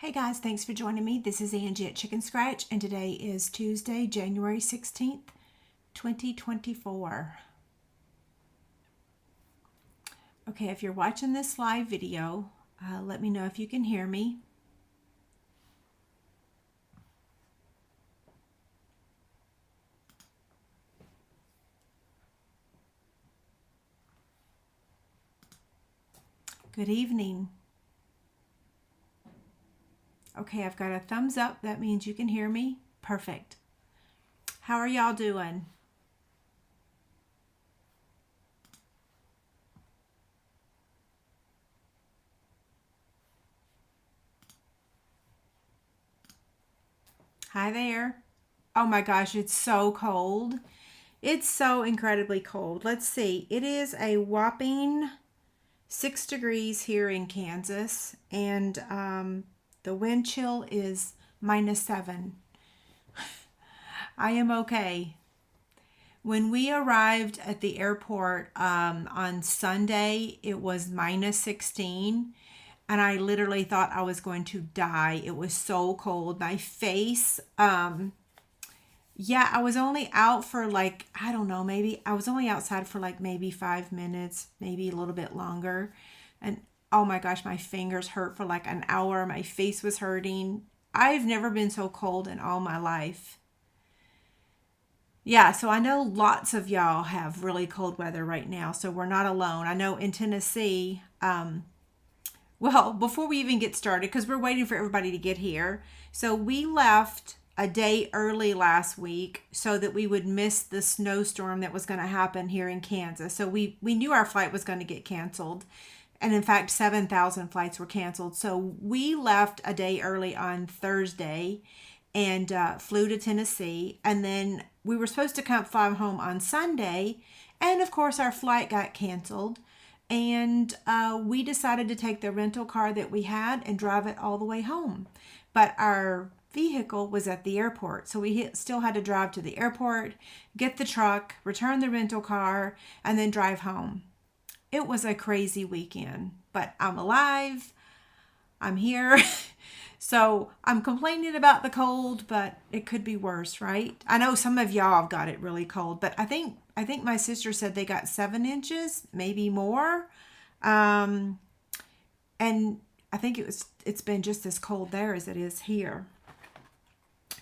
Hey guys, thanks for joining me. This is Angie at ChicnScratch, and today is Tuesday, January 16th, 2024. Okay, if you're watching this live video, let me know if you can hear me. Good evening. Okay, I've got a thumbs up. That means you can hear me. Perfect. How are y'all doing? Hi there. Oh my gosh, it's so cold. It's so incredibly cold. Let's see. It is a whopping 6 degrees here in Kansas, and the wind chill is -7. I am okay. When we arrived at the airport on Sunday, it was -16, and I literally thought I was going to die. It was so cold. My face, yeah, I was only out for like, I don't know, maybe I was only outside for like maybe 5 minutes, maybe a little bit longer. And oh my gosh, my fingers hurt for like an hour. My face was hurting. I've never been so cold in all my life. Yeah, so I know lots of y'all have really cold weather right now, so we're not alone. I know in Tennessee, well, before we even get started, because we're waiting for everybody to get here. So we left a day early last week so that we would miss the snowstorm that was going to happen here in Kansas. So we knew our flight was going to get canceled. And in fact, 7,000 flights were canceled. So we left a day early on Thursday and flew to Tennessee. And then we were supposed to fly home on Sunday. And of course, our flight got canceled. And we decided to take the rental car that we had and drive it all the way home. But our vehicle was at the airport. So we still had to drive to the airport, get the truck, return the rental car, and then drive home. It was a crazy weekend, but I'm alive. I'm here. So I'm complaining about the cold, but it could be worse, right? I know some of y'all have got it really cold, but I think my sister said they got 7 inches, maybe more. And I think it's been just as cold there as it is here.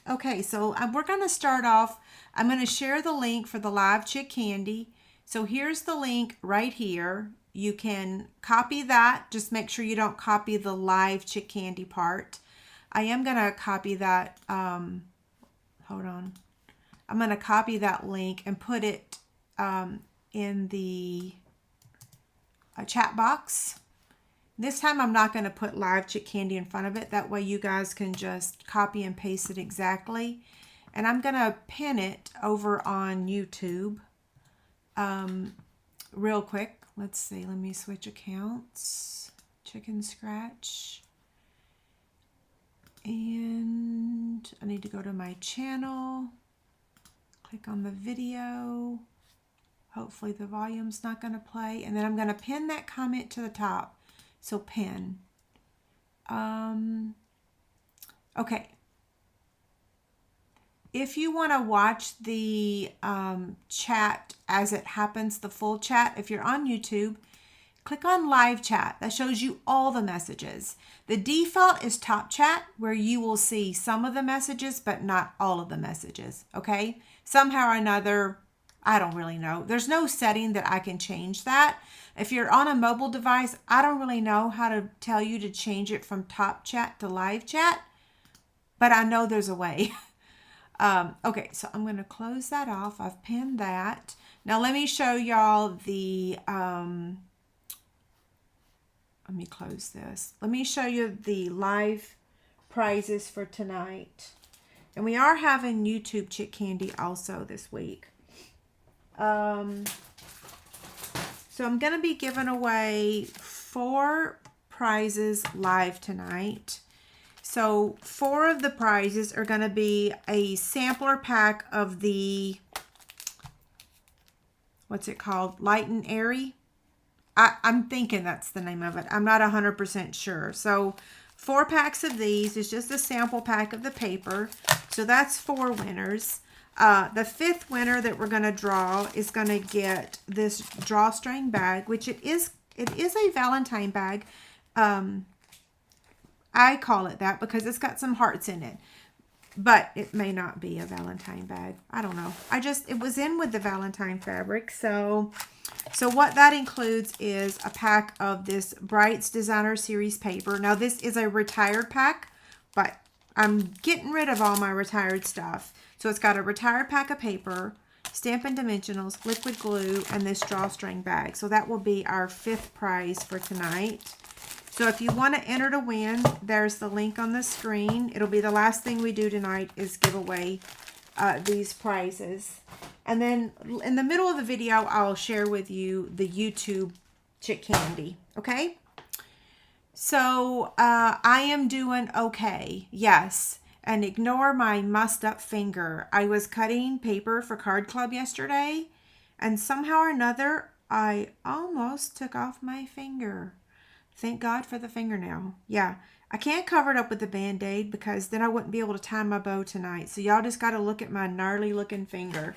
Okay, so we're going to start off. I'm going to share the link for the live chick candy. So here's the link right here. You can copy that. Just make sure you don't copy the live chick candy part. I am going to copy that. Hold on. I'm going to copy that link and put it in the chat box. This time I'm not going to put live chick candy in front of it. That way you guys can just copy and paste it exactly. And I'm going to pin it over on YouTube real quick. Let's see. Let me switch accounts. ChicnScratch. And I need to go to my channel. Click on the video. Hopefully the volume's not going to play. And then I'm going to pin that comment to the top. So pin. Okay. If you want to watch the chat as it happens, the full chat, if you're on YouTube, click on live chat. That shows you all the messages. The default is top chat, where you will see some of the messages, but not all of the messages. Okay? Somehow or another, I don't really know. There's no setting that I can change that. If you're on a mobile device, I don't really know how to tell you to change it from top chat to live chat, but I know there's a way. Okay, so I'm going to close that off. I've pinned that. Now let me show y'all the, let me close this. Let me show you the live prizes for tonight. And we are having YouTube chick candy also this week. So I'm going to be giving away 4 prizes live tonight. So 4 of the prizes are going to be a sampler pack of the, what's it called? Light and Airy. I'm thinking that's the name of it. I'm not 100% sure. So 4 packs of these. It's just a sample pack of the paper. So that's 4 winners. The 5th winner that we're going to draw is going to get this drawstring bag, which it is a Valentine bag. I call it that because it's got some hearts in it. But it may not be a Valentine bag. I don't know. It was in with the Valentine fabric. So what that includes is a pack of this Brights Designer Series paper. Now this is a retired pack, but I'm getting rid of all my retired stuff. So it's got a retired pack of paper, Stampin' Dimensionals, liquid glue, and this drawstring bag. So that will be our 5th prize for tonight. So if you want to enter to win, there's the link on the screen. It'll be the last thing we do tonight is give away these prizes. And then in the middle of the video, I'll share with you the YouTube Chick Candy. Okay? So I am doing okay. Yes. And ignore my mussed up finger. I was cutting paper for Card Club yesterday. And somehow or another, I almost took off my finger. Thank God for the fingernail. Yeah, I can't cover it up with the Band-Aid because then I wouldn't be able to tie my bow tonight. So y'all just got to look at my gnarly looking finger.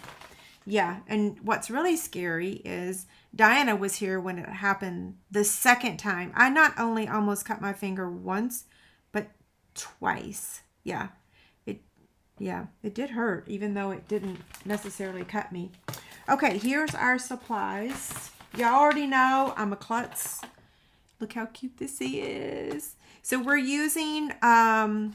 Yeah, and what's really scary is Diana was here when it happened the 2nd time. I not only almost cut my finger once, but twice. Yeah, it did hurt, even though it didn't necessarily cut me. Okay, here's our supplies. Y'all already know I'm a klutz. Look how cute this is. So we're using, let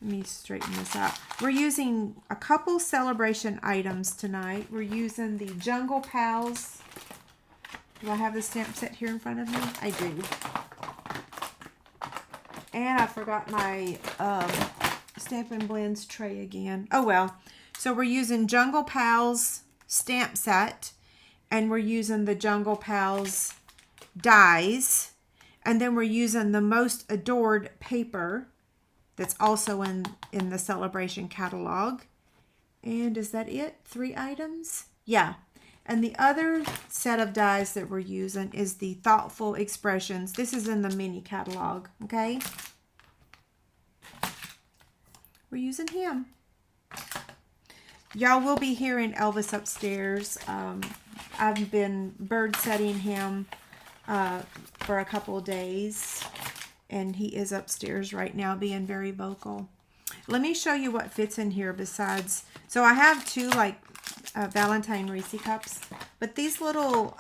me straighten this out. We're using a couple celebration items tonight. We're using the Jungle Pals. Do I have the stamp set here in front of me? I do. And I forgot my Stampin' Blends tray again. Oh well. So we're using Jungle Pals stamp set. And we're using the Jungle Pals dies, and then we're using the Most Adored paper that's also in the celebration catalog. And is that it? 3 items? Yeah. And the other set of dies that we're using is the Thoughtful Expressions. This is in the mini catalog, okay? We're using him. Y'all will be hearing Elvis upstairs. I've been bird setting him for a couple of days, and he is upstairs right now being very vocal. Let me show you what fits in here besides. So I have 2 like Valentine Reese cups, but these little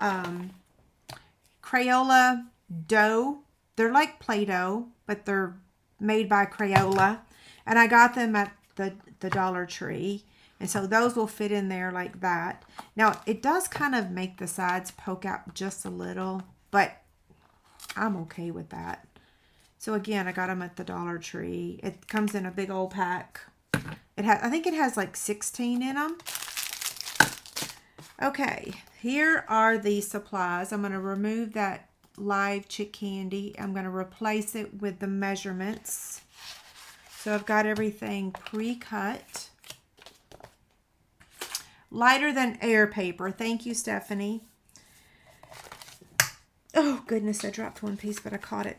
Crayola dough, they're like Play-Doh, but they're made by Crayola, and I got them at the Dollar Tree. And so those will fit in there like that. Now, it does kind of make the sides poke out just a little, but I'm okay with that. So again, I got them at the Dollar Tree. It comes in a big old pack. I think it has like 16 in them. Okay, here are the supplies. I'm going to remove that live chick candy. I'm going to replace it with the measurements. So I've got everything pre-cut. Lighter than air paper. Thank you, Stephanie. Oh, goodness, I dropped one piece, but I caught it.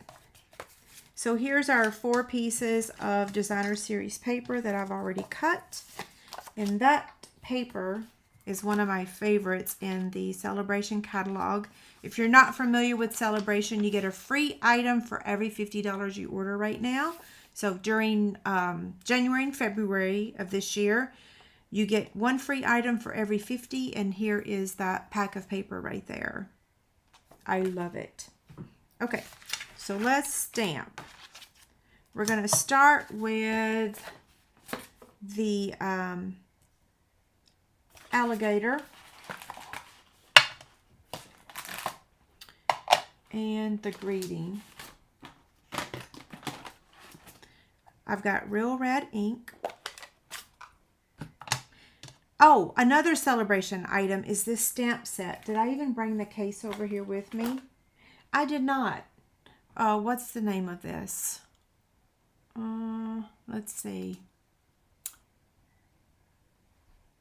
So here's our 4 pieces of Designer Series paper that I've already cut. And that paper is one of my favorites in the Celebration catalog. If you're not familiar with Celebration, you get a free item for every $50 you order right now. So during January and February of this year, you get 1 free item for every 50, and here is that pack of paper right there. I love it. Okay, so let's stamp. We're going to start with the alligator and the greeting. I've got Real Red ink. Oh, another celebration item is this stamp set. Did I even bring the case over here with me? I did not. What's the name of this? Let's see.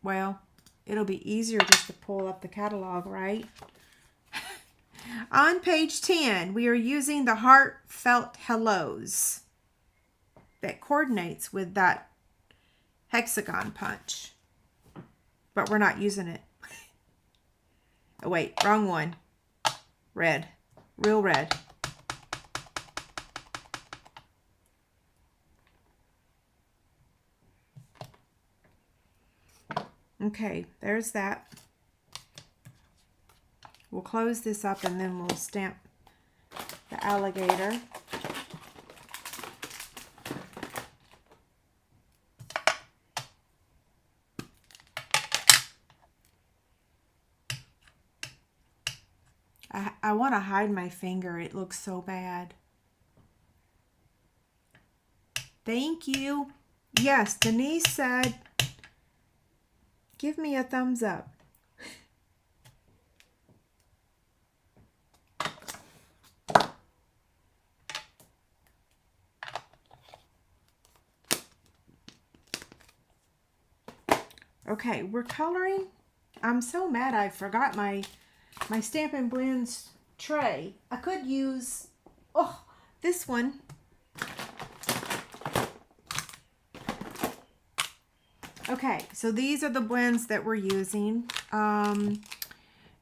Well, it'll be easier just to pull up the catalog, right? On page 10, we are using the heartfelt hellos that coordinates with that hexagon punch, but we're not using it. Oh wait, wrong one. Red, real red. Okay, there's that. We'll close this up and then we'll stamp the alligator. I want to hide my finger. It looks so bad. Thank you. Yes, Denise said, give me a thumbs up. Okay, we're coloring. I'm so mad I forgot my Stampin' Blends tray. I could use, this one. Okay, so these are the blends that we're using.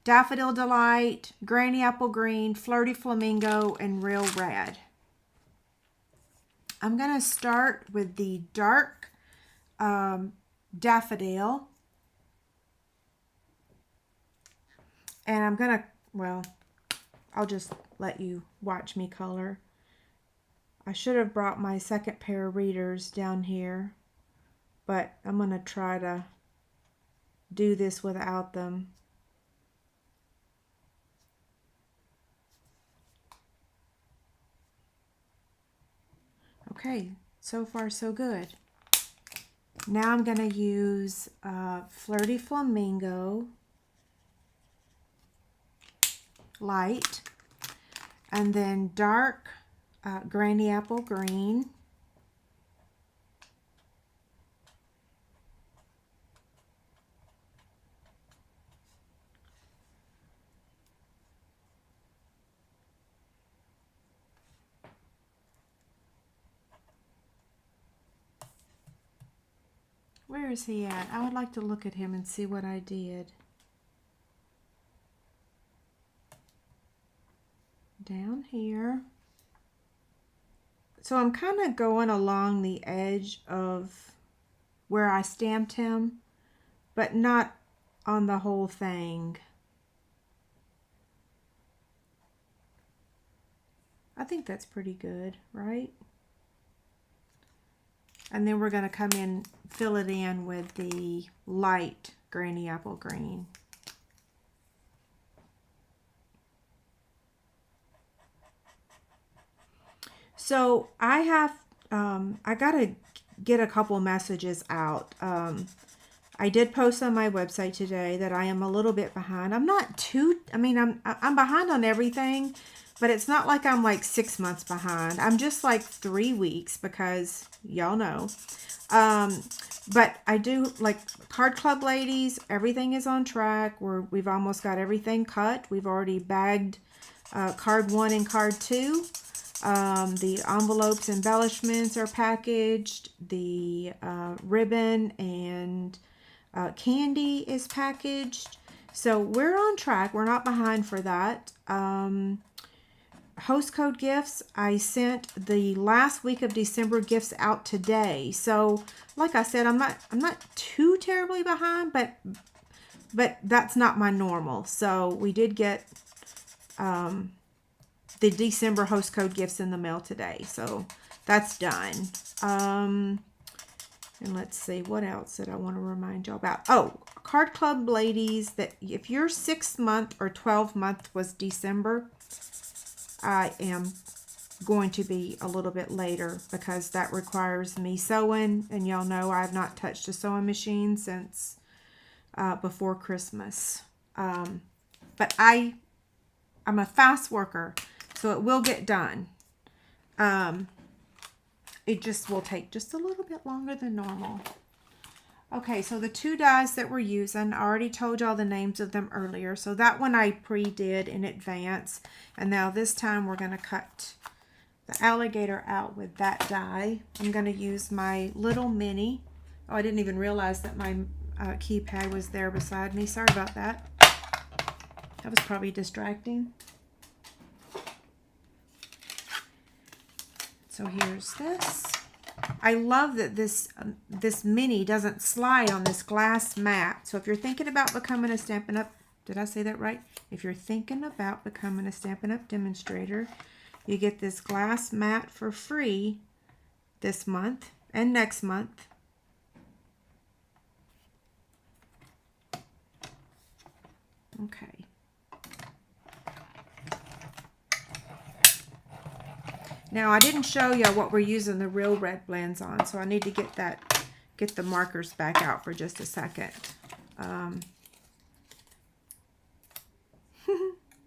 Daffodil Delight, Granny Apple Green, Flirty Flamingo, and Real Red. I'm going to start with the dark daffodil. And I'm going to, well, I'll just let you watch me color. I should have brought my second pair of readers down here, but I'm going to try to do this without them. Okay, so far so good. Now I'm going to use Flirty Flamingo Light, and then dark Granny Apple Green, where is he at? I would like to look at him and see what I did. Down here. So I'm kind of going along the edge of where I stamped him, but not on the whole thing. I think that's pretty good, right? And then we're going to come in, fill it in with the light Granny Apple Green. So I have, I got to get a couple messages out. I did post on my website today that I am a little bit behind. I'm not too, I mean, I'm behind on everything, but it's not like I'm like 6 months behind. I'm just like 3 weeks because y'all know. But I do, like, Card Club ladies, everything is on track. We've almost got everything cut. We've already bagged card 1 and card 2. The envelopes, embellishments are packaged. The ribbon and candy is packaged. So we're on track. We're not behind for that. Host code gifts, I sent the last week of December gifts out today. So like I said, I'm not too terribly behind, but that's not my normal. So we did get the December host code gifts in the mail today. So that's done. And let's see, what else did I want to remind y'all about? Oh, Card Club ladies, that if your 6 month or 12 month was December, I am going to be a little bit later because that requires me sewing. And y'all know I have not touched a sewing machine since before Christmas. But I'm a fast worker, so it will get done. It just will take just a little bit longer than normal. Okay, so the two dies that we're using, I already told y'all the names of them earlier. So that one I pre-did in advance. And now this time we're going to cut the alligator out with that die. I'm going to use my little mini. Oh, I didn't even realize that my keypad was there beside me. Sorry about that. That was probably distracting. So here's this. I love that this mini doesn't slide on this glass mat. So if you're thinking about becoming a Stampin' Up, did I say that right? If you're thinking about becoming a Stampin' Up demonstrator, you get this glass mat for free this month and next month. Okay. Now I didn't show y'all what we're using the real red blends on, so I need to get the markers back out for just a second.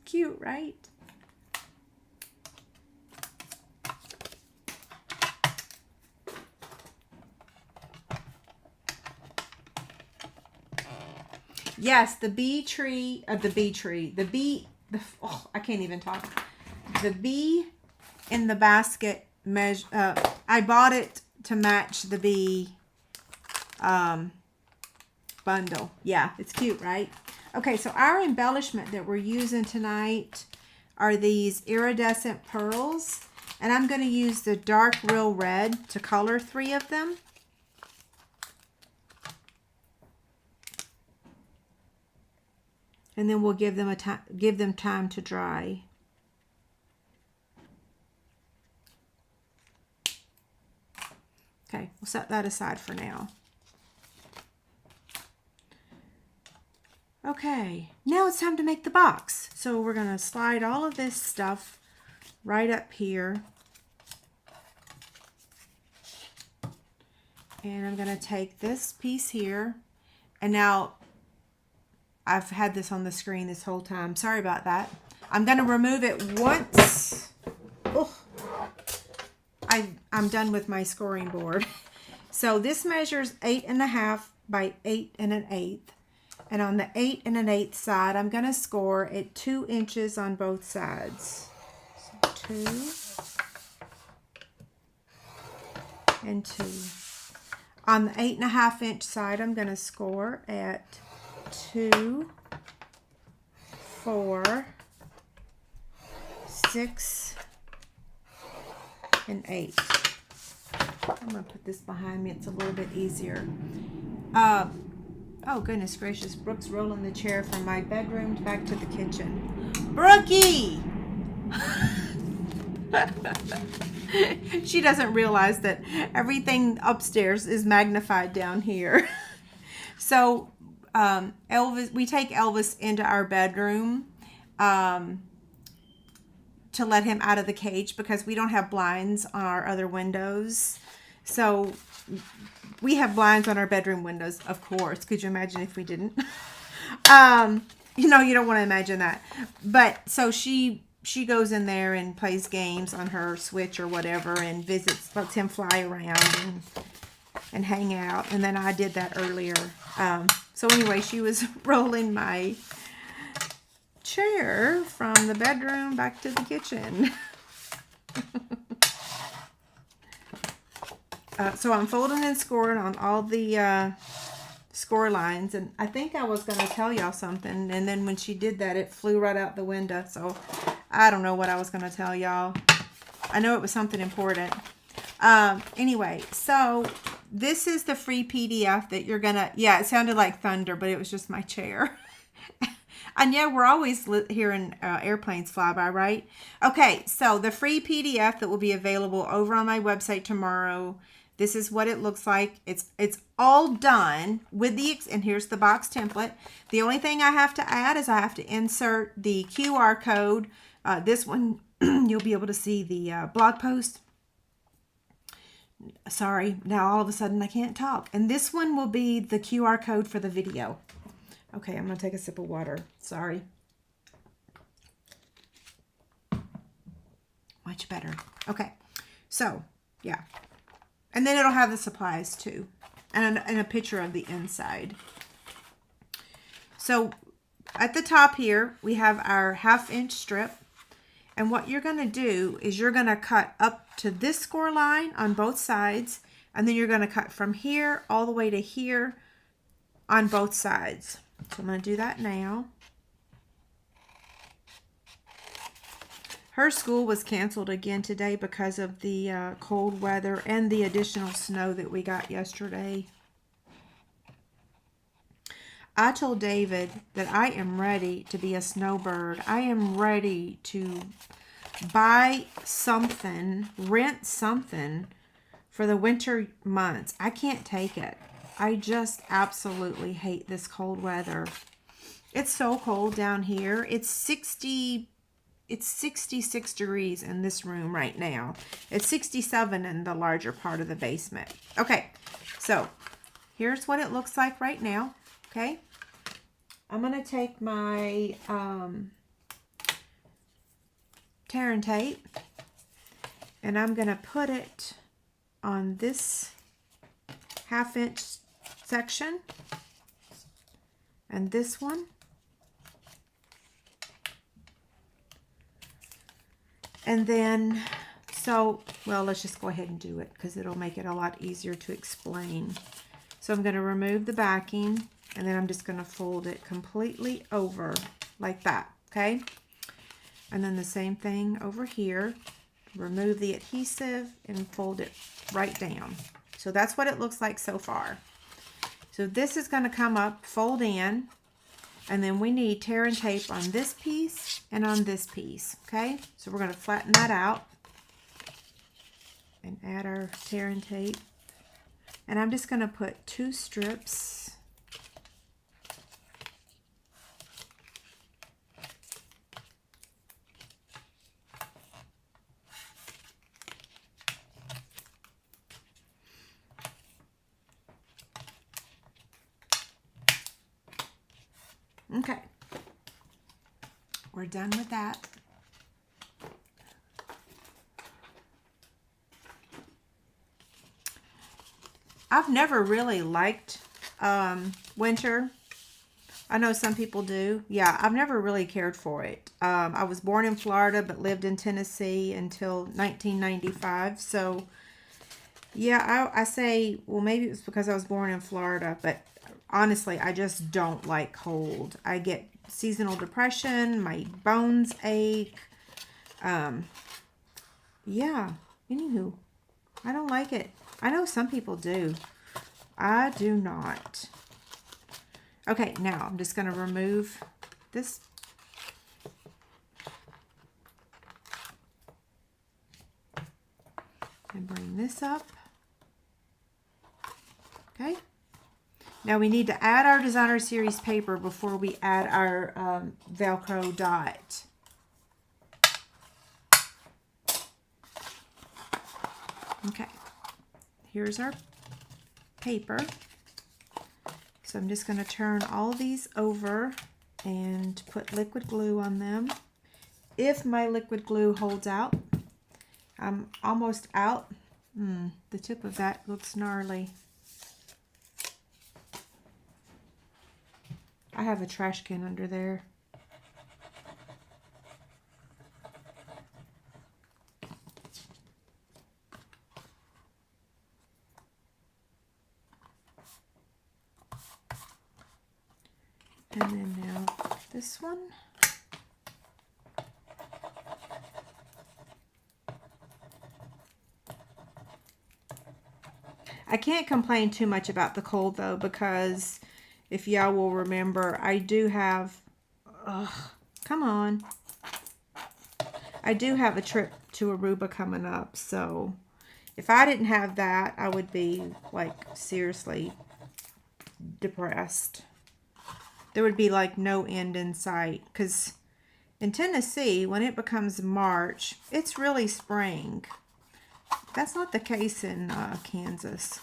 Cute, right? Yes, the bee tree, I can't even talk. The bee in the basket measure, I bought it to match the bee bundle. Yeah, it's cute, right? Okay, so our embellishment that we're using tonight are these iridescent pearls. And I'm going to use the dark real red to color 3 of them. And then we'll give them time to dry. Okay, we'll set that aside for now. Okay, now it's time to make the box. So we're going to slide all of this stuff right up here. And I'm going to take this piece here. And now I've had this on the screen this whole time. Sorry about that. I'm going to remove it once. Oh, I'm done with my scoring board. So this measures 8.5 by 8 1/8. And on the 8 1/8 side, I'm going to score at 2 inches on both sides. So 2 and 2. On the 8.5 inch side, I'm going to score at 2, 4, 6, and 8. I'm going to put this behind me. It's a little bit easier. Oh, goodness gracious. Brooke's rolling the chair from my bedroom back to the kitchen. Brookie! She doesn't realize that everything upstairs is magnified down here. So we take Elvis into our bedroom to let him out of the cage because we don't have blinds on our other windows. So we have blinds on our bedroom windows, of course. Could you imagine if we didn't? You know, you don't want to imagine that. But so she goes in there and plays games on her Switch or whatever and lets him fly around and hang out. And then I did that earlier. So anyway, she was rolling my chair from the bedroom back to the kitchen. So I'm folding and scoring on all the score lines. And I think I was going to tell y'all something. And then when she did that, it flew right out the window. So I don't know what I was going to tell y'all. I know it was something important. Anyway, so this is the free PDF that you're going to... Yeah, it sounded like thunder, but it was just my chair. And yeah, we're always hearing airplanes fly by, right? Okay, so the free PDF that will be available over on my website tomorrow. This is what it looks like. It's all done with and here's the box template. The only thing I have to add is I have to insert the QR code. This one, you'll be able to see the blog post. Sorry, now all of a sudden I can't talk. And this one will be the QR code for the video. Okay, I'm going to take a sip of water. Sorry. Much better. Okay, so, yeah. And then it'll have the supplies too. and a picture of the inside. So at the top here, we have our 1/2 inch strip. And what you're going to do is you're going to cut up to this score line on both sides. And then you're going to cut from here all the way to here on both sides. So I'm going to do that now. Her school was canceled again today because of the cold weather and the additional snow that we got yesterday. I told David that I am ready to be a snowbird. I am ready to buy something, rent something for the winter months. I can't take it. I just absolutely hate this cold weather. It's so cold down here. It's 66 degrees in this room right now. It's 67 in the larger part of the basement. Okay, so here's what it looks like right now. Okay, I'm going to take my tear and tape, and I'm going to put it on this 1/2 inch section and this one. And then, well, let's just go ahead and do it because it'll make it a lot easier to explain. So I'm going to remove the backing, and then I'm just going to fold it completely over like that, okay? And then the same thing over here. Remove the adhesive and fold it right down. So that's what it looks like so far. So this is going to come up, fold in, and then we need tear and tape on this piece and on this piece, okay? So we're going to flatten that out and add our tear and tape. And I'm just going to put 2 strips. Okay, we're done with that. I've never really liked winter. I know some people do. Yeah, I've never really cared for it. I was born in Florida but lived in Tennessee until 1995. So, yeah, I say, well, maybe it's because I was born in Florida, but honestly, I just don't like cold. I get seasonal depression. My bones ache. Yeah, anywho, I don't like it. I know some people do. I do not. Okay, now I'm just going to remove this. And bring this up. Okay. Now we need to add our Designer Series paper before we add our Velcro dot. Okay, here's our paper. So I'm just going to turn all these over and put liquid glue on them. If my liquid glue holds out, I'm almost out. The tip of that looks gnarly. I have a trash can under there. And then now this one. I can't complain too much about the cold though, because if y'all will remember, I do have, come on. I do have a trip to Aruba coming up, so if I didn't have that, I would be like seriously depressed. There would be like no end in sight, because in Tennessee, when it becomes March, it's really spring. That's not the case in Kansas.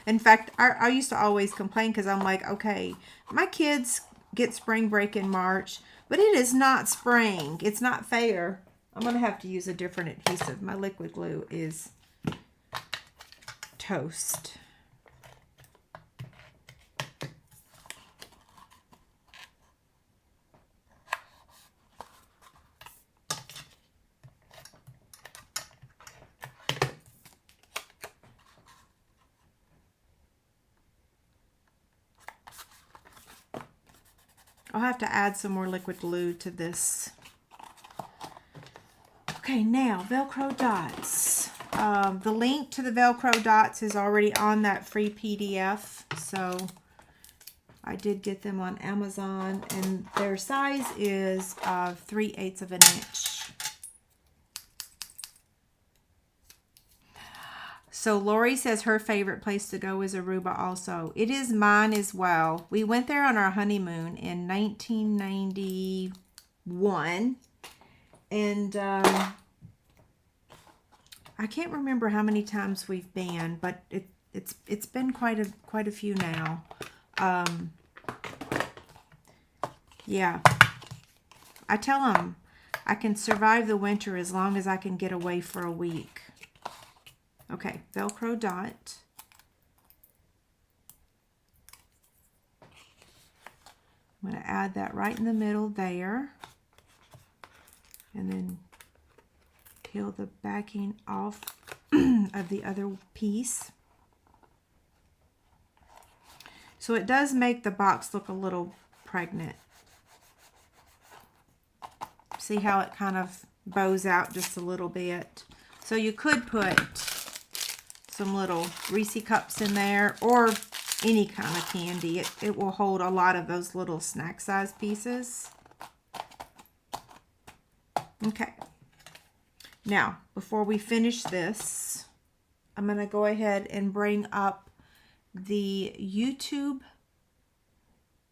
In fact, I used to always complain because I'm like, okay, my kids get spring break in March, but it is not spring. It's not fair. I'm going to have to use a different adhesive. My liquid glue is toast. I'll have to add some more liquid glue to this. Okay, now Velcro dots. The link to the Velcro dots is already on that free PDF. So I did get them on Amazon, and their size is 3/8 of an inch. So Lori says her favorite place to go is Aruba also. It is mine as well. We went there on our honeymoon in 1991. And I can't remember how many times we've been, but it's been quite a few now. Yeah. I tell them I can survive the winter as long as I can get away for a week. Okay, Velcro dot. I'm going to add that right in the middle there. And then peel the backing off of the other piece. So it does make the box look a little pregnant. See how it kind of bows out just a little bit. So you could put some little Reese cups in there, or any kind of candy. It will hold a lot of those little snack size pieces. Okay. Now, before we finish this, I'm going to go ahead and bring up the YouTube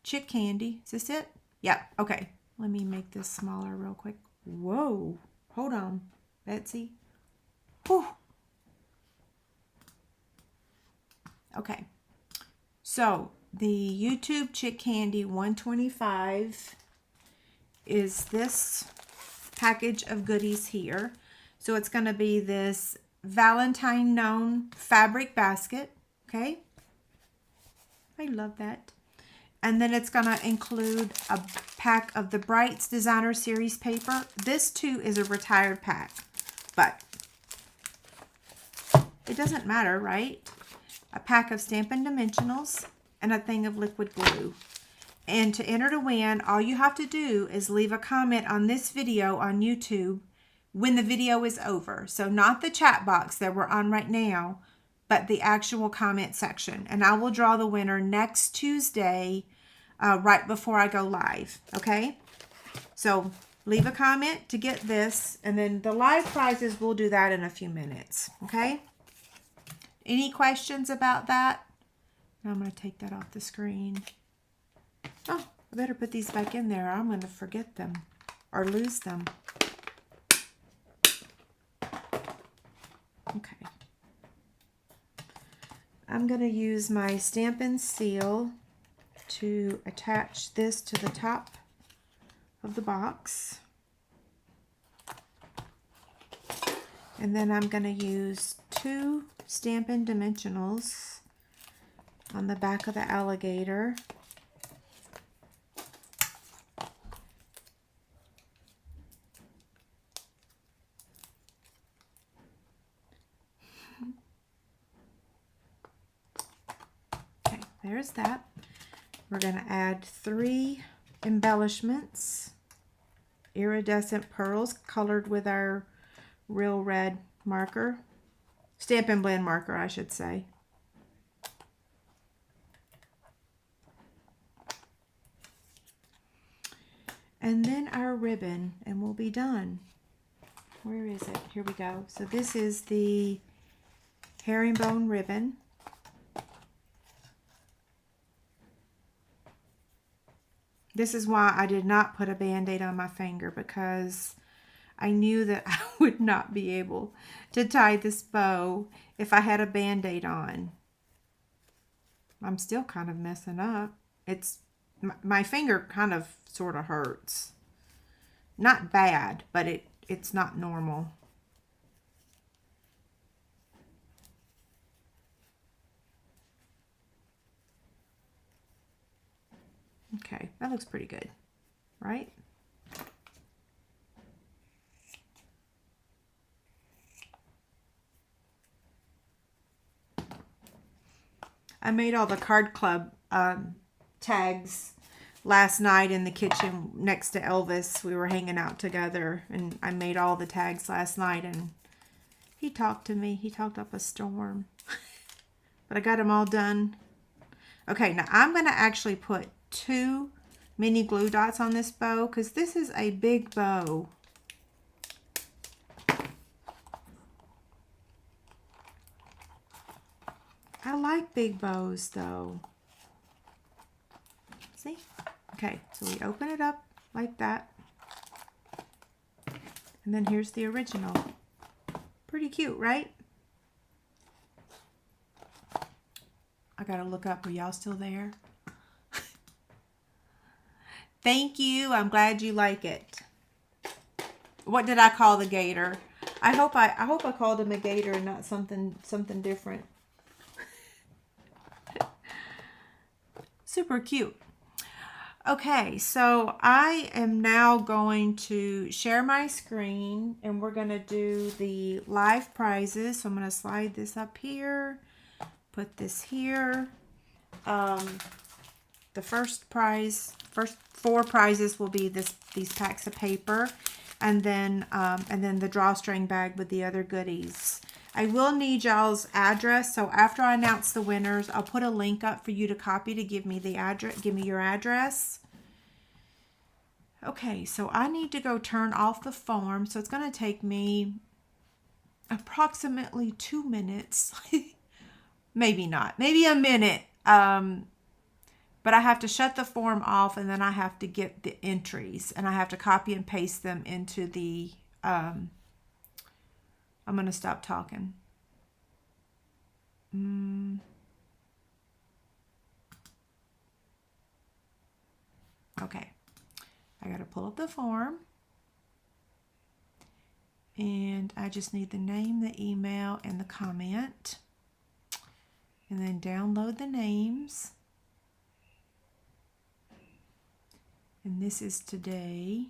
Chick Candy. Is this it? Yeah. Okay. Let me make this smaller real quick. Whoa. Hold on, Betsy. Whew. Okay. So, the YouTube Chick Candy 125 is this package of goodies here. So it's going to be this Valentine known fabric basket. Okay. I love that. And then it's going to include a pack of the Brights Designer Series paper. This too is a retired pack, but it doesn't matter, right? A pack of Stampin' Dimensionals and a thing of liquid glue. And to enter to win, all you have to do is leave a comment on this video on YouTube when the video is over. So not the chat box that we're on right now, but the actual comment section. And I will draw the winner next Tuesday, right before I go live. Okay? So leave a comment to get this. And then the live prizes, we'll do that in a few minutes. Okay? Any questions about that? I'm going to take that off the screen. Oh, I better put these back in there. I'm going to forget them or lose them. Okay. I'm going to use my Stampin' Seal to attach this to the top of the box. And then I'm going to use 2 Stampin' Dimensionals on the back of the alligator. Okay, there's that. We're going to add 3 embellishments, iridescent pearls colored with our real red marker, Stampin' Blend marker, I should say. And then our ribbon, and we'll be done. Where is it? Here we go. So this is the herringbone ribbon. This is why I did not put a Band-Aid on my finger, because I knew that I would not be able to tie this bow if I had a Band-Aid on. I'm still kind of messing up. My finger kind of sort of hurts. Not bad, but it's not normal. Okay, that looks pretty good, right? I made all the card club tags last night in the kitchen next to Elvis. We were hanging out together, and I made all the tags last night, and he talked to me. He talked up a storm. But I got them all done. Okay, now I'm going to actually put 2 mini glue dots on this bow because this is a big bow. I like big bows though. See? Okay, so we open it up like that. And then here's the original. Pretty cute, right? I gotta look up. Are y'all still there? Thank you. I'm glad you like it. What did I call the gator? I hope I called him a gator and not something different. Super cute. Okay, so I am now going to share my screen and we're going to do the live prizes. So I'm going to slide this up here, put this here. The first 4 prizes will be these packs of paper, and then the drawstring bag with the other goodies. I will need y'all's address, so after I announce the winners, I'll put a link up for you to copy to give me the address. Give me your address. Okay, so I need to go turn off the form, so it's going to take me approximately 2 minutes. Maybe not. Maybe a minute. But I have to shut the form off, and then I have to get the entries, and I have to copy and paste them into the I'm going to stop talking. Okay. I got to pull up the form. And I just need the name, the email, and the comment. And then download the names. And this is today.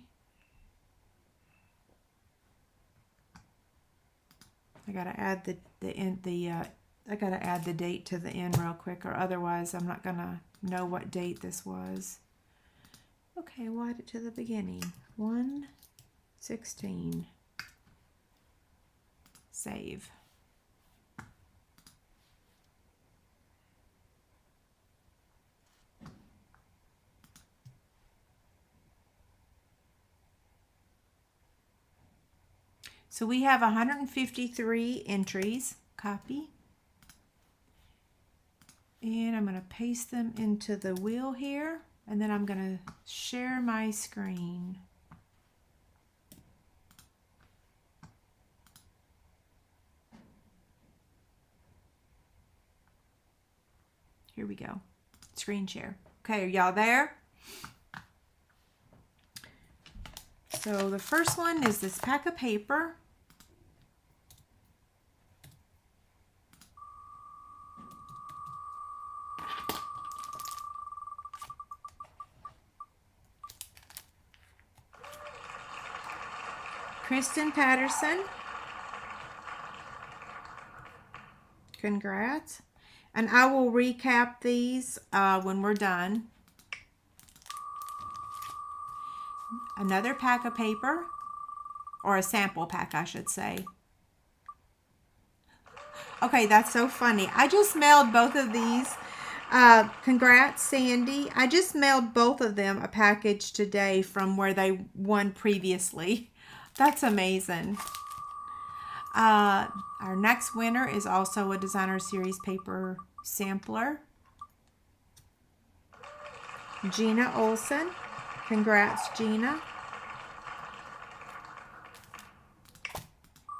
I gotta add I gotta add the date to the end real quick, or otherwise I'm not gonna know what date this was. Okay, we'll add it to the beginning. 1/16. Save. So we have 153 entries. Copy. And I'm going to paste them into the wheel here. And then I'm going to share my screen. Here we go. Screen share. Okay, are y'all there? So the first one is this pack of paper. Kristen Patterson. Congrats. And I will recap these when we're done. Another pack of paper, or a sample pack, I should say. Okay, that's so funny. I just mailed both of these. Congrats, Sandy. I just mailed both of them a package today from where they won previously. That's amazing. Our next winner is also a Designer Series paper sampler. Gina Olson. Congrats, Gina.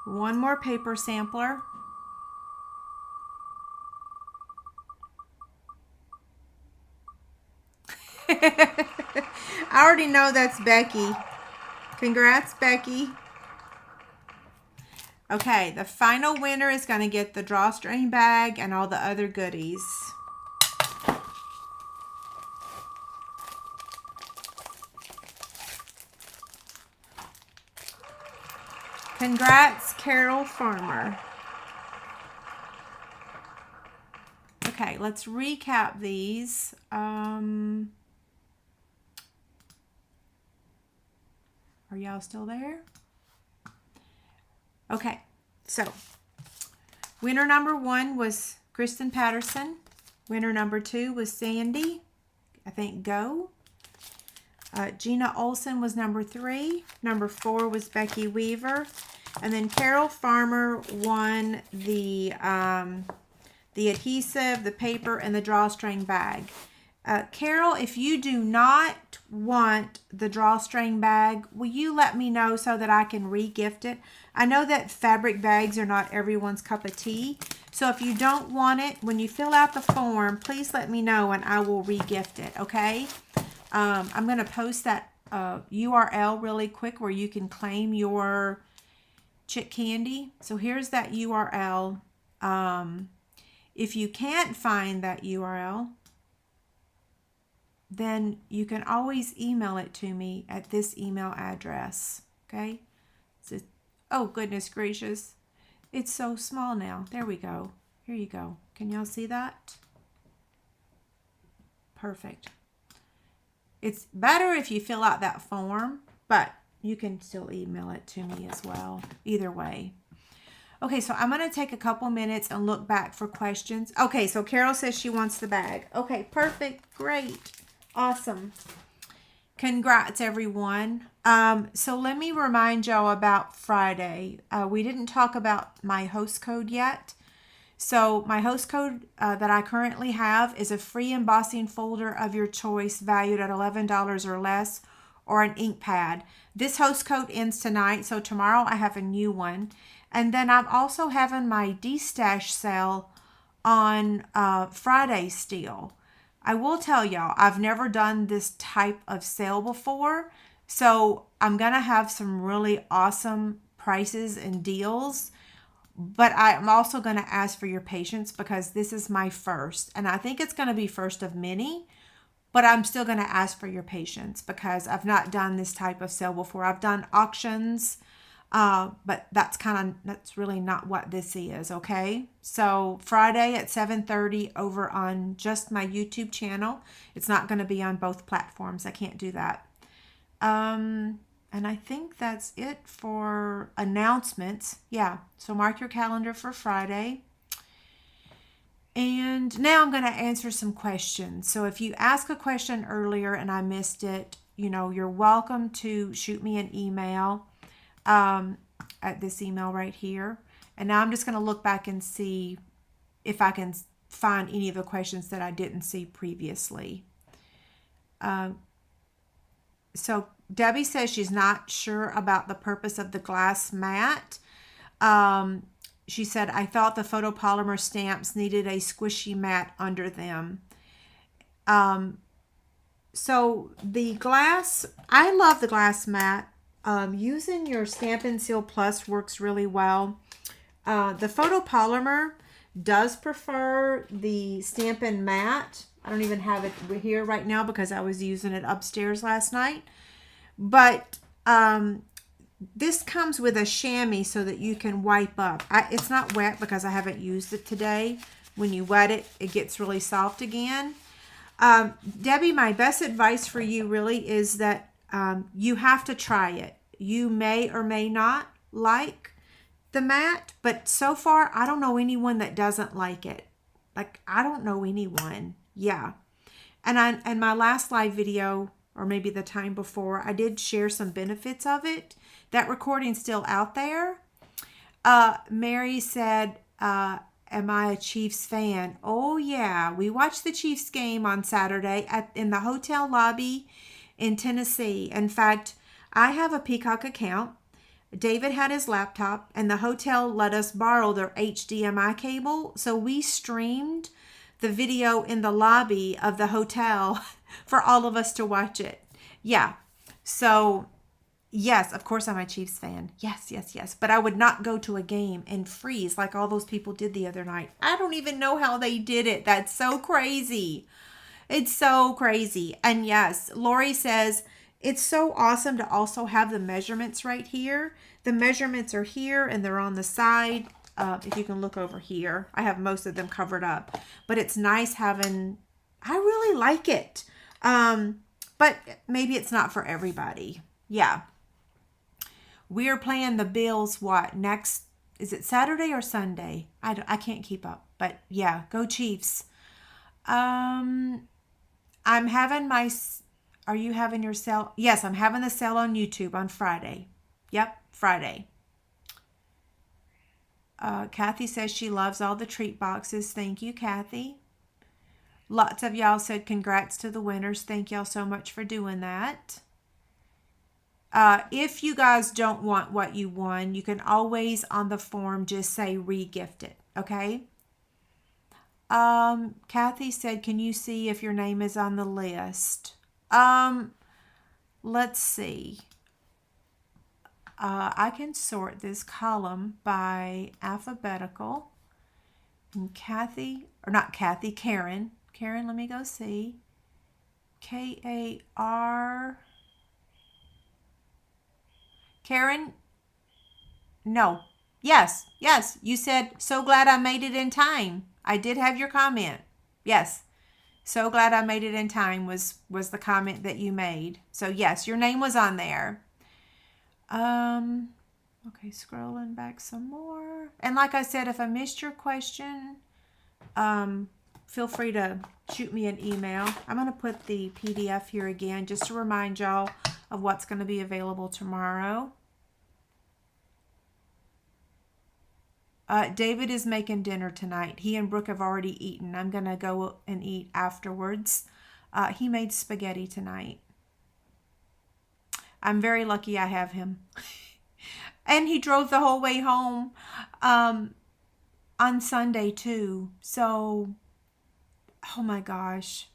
One more paper sampler. I already know that's Becky. Congrats, Becky. Okay, the final winner is going to get the drawstring bag and all the other goodies. Congrats, Carol Farmer. Okay, let's recap these. Are y'all still there? Okay, so winner number 1 was Kristen Patterson. Winner number 2 was Sandy. I think Go. Gina Olson was number 3. Number 4 was Becky Weaver. And then Carol Farmer won the adhesive, the paper, and the drawstring bag. Carol, if you do not want the drawstring bag, will you let me know so that I can re-gift it? I know that fabric bags are not everyone's cup of tea. So if you don't want it, when you fill out the form, please let me know and I will re-gift it, okay? I'm going to post that URL really quick where you can claim your Chick Candy. So here's that URL. If you can't find that URL, then you can always email it to me at this email address, okay? So, oh, goodness gracious. It's so small now. There we go. Here you go. Can y'all see that? Perfect. It's better if you fill out that form, but you can still email it to me as well. Either way. Okay, so I'm going to take a couple minutes and look back for questions. Okay, so Carol says she wants the bag. Okay, perfect. Great. Awesome. Congrats, everyone. So let me remind y'all about Friday. We didn't talk about my host code yet. So my host code that I currently have is a free embossing folder of your choice valued at $11 or less, or an ink pad. This host code ends tonight, so tomorrow I have a new one. And then I'm also having my de-stash sale on Friday still. I will tell y'all, I've never done this type of sale before, so I'm going to have some really awesome prices and deals, but I'm also going to ask for your patience because this is my first, and I think it's going to be first of many, but I'm still going to ask for your patience because I've not done this type of sale before. I've done auctions, but that's really not what this is, okay? So Friday at 7:30 over on just my YouTube channel. It's not going to be on both platforms. I can't do that. And I think that's it for announcements. Yeah, so mark your calendar for Friday. And now I'm going to answer some questions. So if you asked a question earlier and I missed it, you're welcome to shoot me an email at this email right here. And now I'm just going to look back and see if I can find any of the questions that I didn't see previously. So Debbie says she's not sure about the purpose of the glass mat. She said, I thought the photopolymer stamps needed a squishy mat under them. So the glass, I love the glass mat. Using your Stampin' Seal Plus works really well. The photopolymer does prefer the Stampin' Matte. I don't even have it here right now because I was using it upstairs last night. But this comes with a chamois so that you can wipe up. It's not wet because I haven't used it today. When you wet it, it gets really soft again. Debbie, my best advice for you really is that you have to try it. You may or may not like the mat, but so far, I don't know anyone that doesn't like it. Like, I don't know anyone. Yeah. And my last live video, or maybe the time before, I did share some benefits of it. That recording's still out there. Mary said, am I a Chiefs fan? Oh, yeah. We watched the Chiefs game on Saturday in the hotel lobby in Tennessee. In fact, I have a Peacock account. David had his laptop, and the hotel let us borrow their HDMI cable. So we streamed the video in the lobby of the hotel for all of us to watch it. Yeah. So, yes, of course I'm a Chiefs fan. Yes, yes, yes. But I would not go to a game and freeze like all those people did the other night. I don't even know how they did it. That's so crazy. It's so crazy. And yes, Lori says, it's so awesome to also have the measurements right here. The measurements are here and they're on the side. If you can look over here, I have most of them covered up. But it's nice having, I really like it. But maybe it's not for everybody. Yeah. We are playing the Bills, what, next, is it Saturday or Sunday? I can't keep up, but yeah, go Chiefs. I'm having my, are you having your sale? Yes, I'm having the sale on YouTube on Friday. Yep, Friday. Kathy says she loves all the treat boxes. Thank you, Kathy. Lots of y'all said congrats to the winners. Thank y'all so much for doing that. If you guys don't want what you won, you can always on the form just say re-gift it, okay? Kathy said, can you see if your name is on the list? Let's see. I can sort this column by alphabetical. And Kathy, or not Kathy, Karen. Karen, let me go see. K-A-R. Karen? No. Yes, yes. You said, so glad I made it in time. I did have your comment. Yes. So glad I made it in time was the comment that you made. So yes, your name was on there. Okay, scrolling back some more. And like I said, if I missed your question, feel free to shoot me an email. I'm going to put the PDF here again just to remind y'all of what's going to be available tomorrow. David is making dinner tonight. He and Brooke have already eaten. I'm going to go and eat afterwards. He made spaghetti tonight. I'm very lucky I have him. And he drove the whole way home on Sunday too. So, oh my gosh.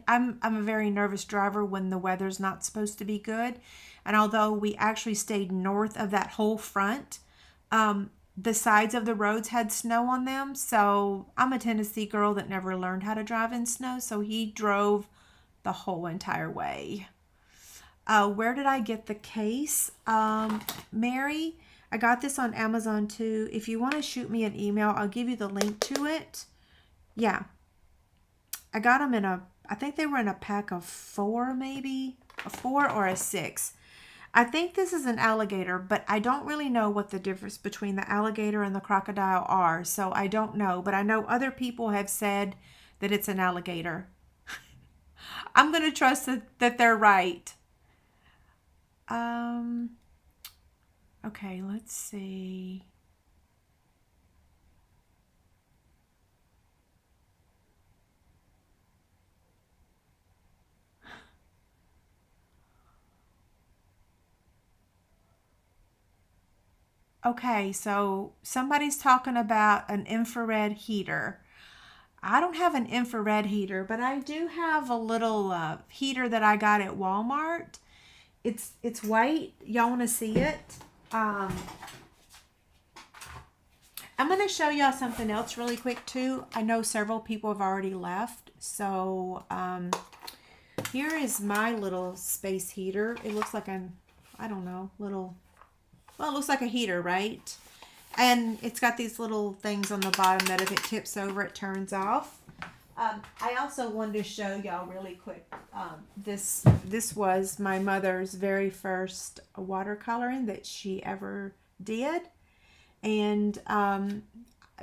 I'm a very nervous driver when the weather's not supposed to be good. And although we actually stayed north of that whole front, the sides of the roads had snow on them. So I'm a Tennessee girl that never learned how to drive in snow. So he drove the whole entire way. Where did I get the case? Mary, I got this on Amazon too. If you want to shoot me an email, I'll give you the link to it. Yeah. I got them in I think they were in a pack of 4 maybe. A 4 or a 6. I think this is an alligator, but I don't really know what the difference between the alligator and the crocodile are. So I don't know, but I know other people have said that it's an alligator. I'm going to trust that they're right. Okay, let's see. Okay, so somebody's talking about an infrared heater. I don't have an infrared heater, but I do have a little heater that I got at Walmart. It's white. Y'all want to see it? I'm going to show y'all something else really quick too. I know several people have already left. So here is my little space heater. It looks like I don't know, little, well, it looks like a heater, right? And it's got these little things on the bottom that if it tips over, it turns off. I also wanted to show y'all really quick. This was my mother's very first watercoloring that she ever did, and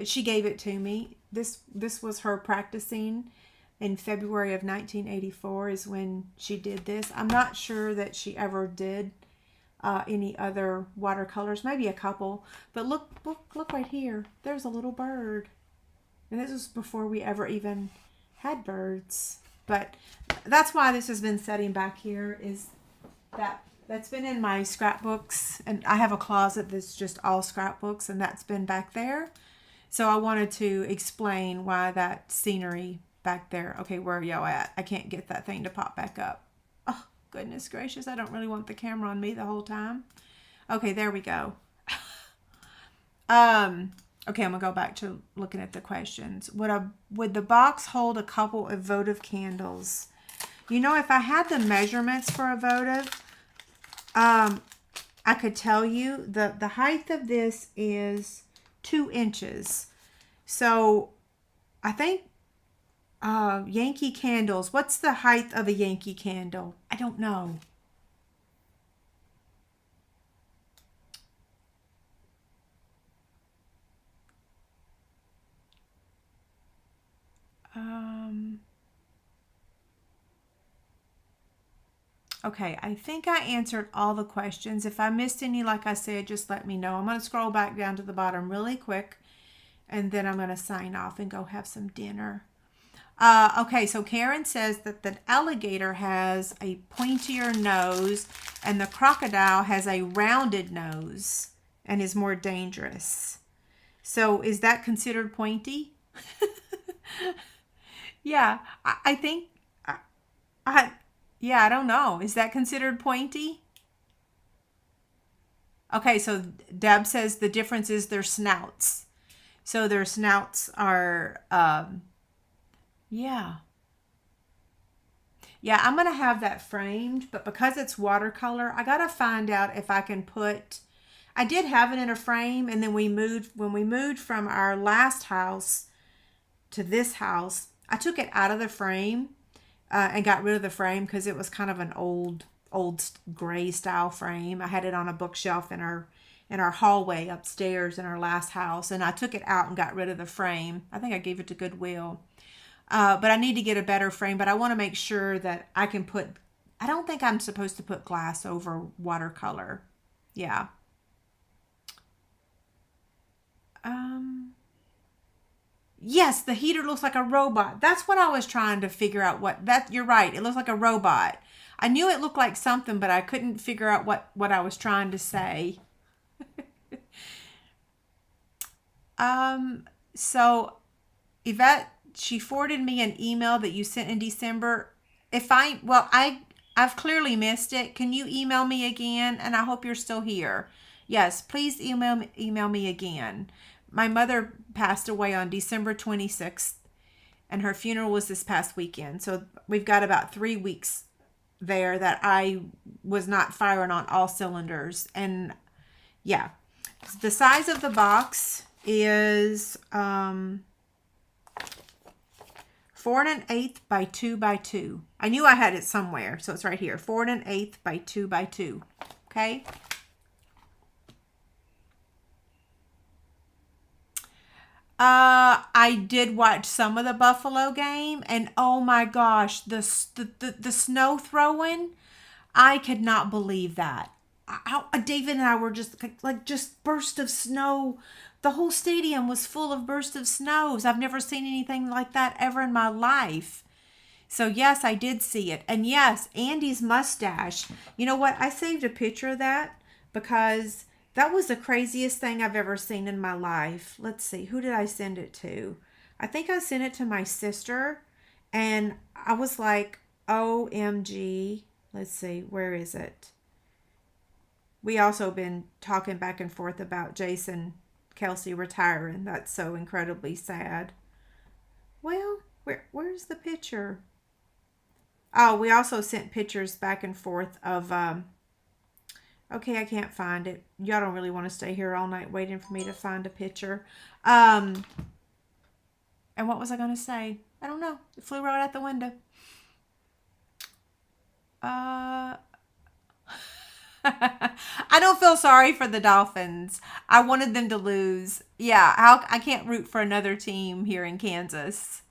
she gave it to me. This was her practicing in February of 1984 is when she did this. I'm not sure that she ever did any other watercolors, maybe a couple. But look right here. There's a little bird, and this was before we ever even had birds. But that's why this has been sitting back here, is that's been in my scrapbooks, and I have a closet that's just all scrapbooks, and that's been back there. So I wanted to explain why that scenery back there. Okay, where are y'all at? I can't get that thing to pop back up. Oh, goodness gracious, I don't really want the camera on me the whole time. Okay, there we go. Okay, I'm going to go back to looking at the questions. Would the box hold a couple of votive candles? You know, if I had the measurements for a votive, I could tell you the height of this is 2 inches. So I think Yankee candles, what's the height of a Yankee candle? I don't know. Okay, I think I answered all the questions. If I missed any, like I said, just let me know. I'm going to scroll back down to the bottom really quick, and then I'm going to sign off and go have some dinner. Okay, so Karen says that the alligator has a pointier nose and the crocodile has a rounded nose and is more dangerous. So is that considered pointy? Yeah, I think, I, yeah, I don't know. Is that considered pointy? Okay, so Deb says the difference is their snouts. So their snouts are, yeah. Yeah, I'm going to have that framed, but because it's watercolor, I got to find out if I can put, I did have it in a frame, and then when we moved from our last house to this house, I took it out of the frame and got rid of the frame because it was kind of an old gray style frame. I had it on a bookshelf in our hallway upstairs in our last house, and I took it out and got rid of the frame. I think I gave it to Goodwill. But I need to get a better frame, but I want to make sure that I can put, I don't think I'm supposed to put glass over watercolor. Yeah. Yes, the heater looks like a robot. That's what I was trying to figure out. You're right. It looks like a robot. I knew it looked like something, but I couldn't figure out what I was trying to say. So Yvette, she forwarded me an email that you sent in December. I've clearly missed it. Can you email me again? And I hope you're still here. Yes, please email me again. My mother passed away on December 26th, and her funeral was this past weekend. So we've got about 3 weeks there that I was not firing on all cylinders. And yeah, the size of the box is 4 1/8 by 2 by 2. I knew I had it somewhere, so it's right here. 4 1/8 by 2 by 2. Okay. I did watch some of the Buffalo game, and oh my gosh, the snow throwing, I could not believe that. David and I were just just burst of snow. The whole stadium was full of burst of snows. I've never seen anything like that ever in my life. So yes, I did see it. And yes, Andy's mustache. You know what? I saved a picture of that because that was the craziest thing I've ever seen in my life. Let's see. Who did I send it to? I think I sent it to my sister. And I was like, OMG. Let's see. Where is it? We also been talking back and forth about Jason Kelsey retiring. That's so incredibly sad. Well, where's the picture? Oh, we also sent pictures back and forth of, okay, I can't find it. Y'all don't really want to stay here all night waiting for me to find a picture. And what was I going to say? I don't know. It flew right out the window. I don't feel sorry for the Dolphins. I wanted them to lose. Yeah, I can't root for another team here in Kansas.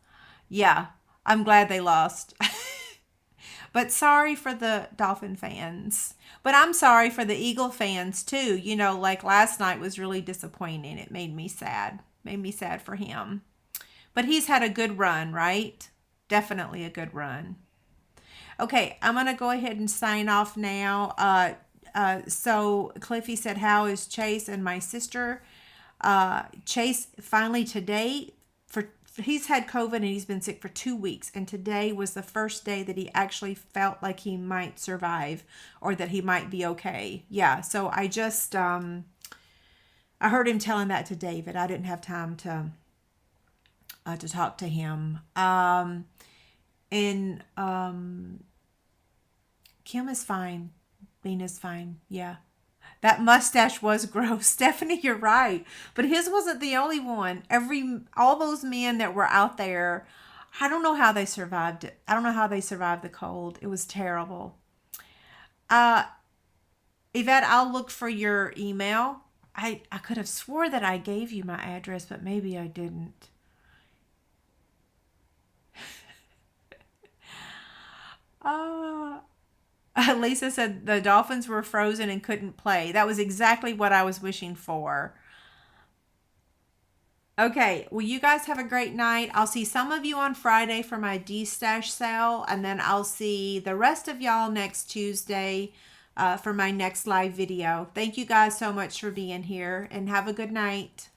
Yeah, I'm glad they lost. But sorry for the Dolphin fans. But I'm sorry for the Eagle fans too. You know, like last night was really disappointing. It made me sad. Made me sad for him. But he's had a good run, right? Definitely a good run. Okay, I'm going to go ahead and sign off now. So Cliffy said, how is Chase and my sister? Chase finally today, he's had COVID and he's been sick for 2 weeks. And today was the first day that he actually felt like he might survive or that he might be okay. Yeah, so I just, I heard him telling that to David. I didn't have time to talk to him. And Kim is fine. Lena's fine. Yeah. That mustache was gross. Stephanie, you're right. But his wasn't the only one. All those men that were out there, I don't know how they survived it. I don't know how they survived the cold. It was terrible. Yvette, I'll look for your email. I could have swore that I gave you my address, but maybe I didn't. Uh, Lisa said the dolphins were frozen and couldn't play. That was exactly what I was wishing for. Okay, well, you guys have a great night. I'll see some of you on Friday for my D-Stash sale, and then I'll see the rest of y'all next Tuesday for my next live video. Thank you guys so much for being here, and have a good night.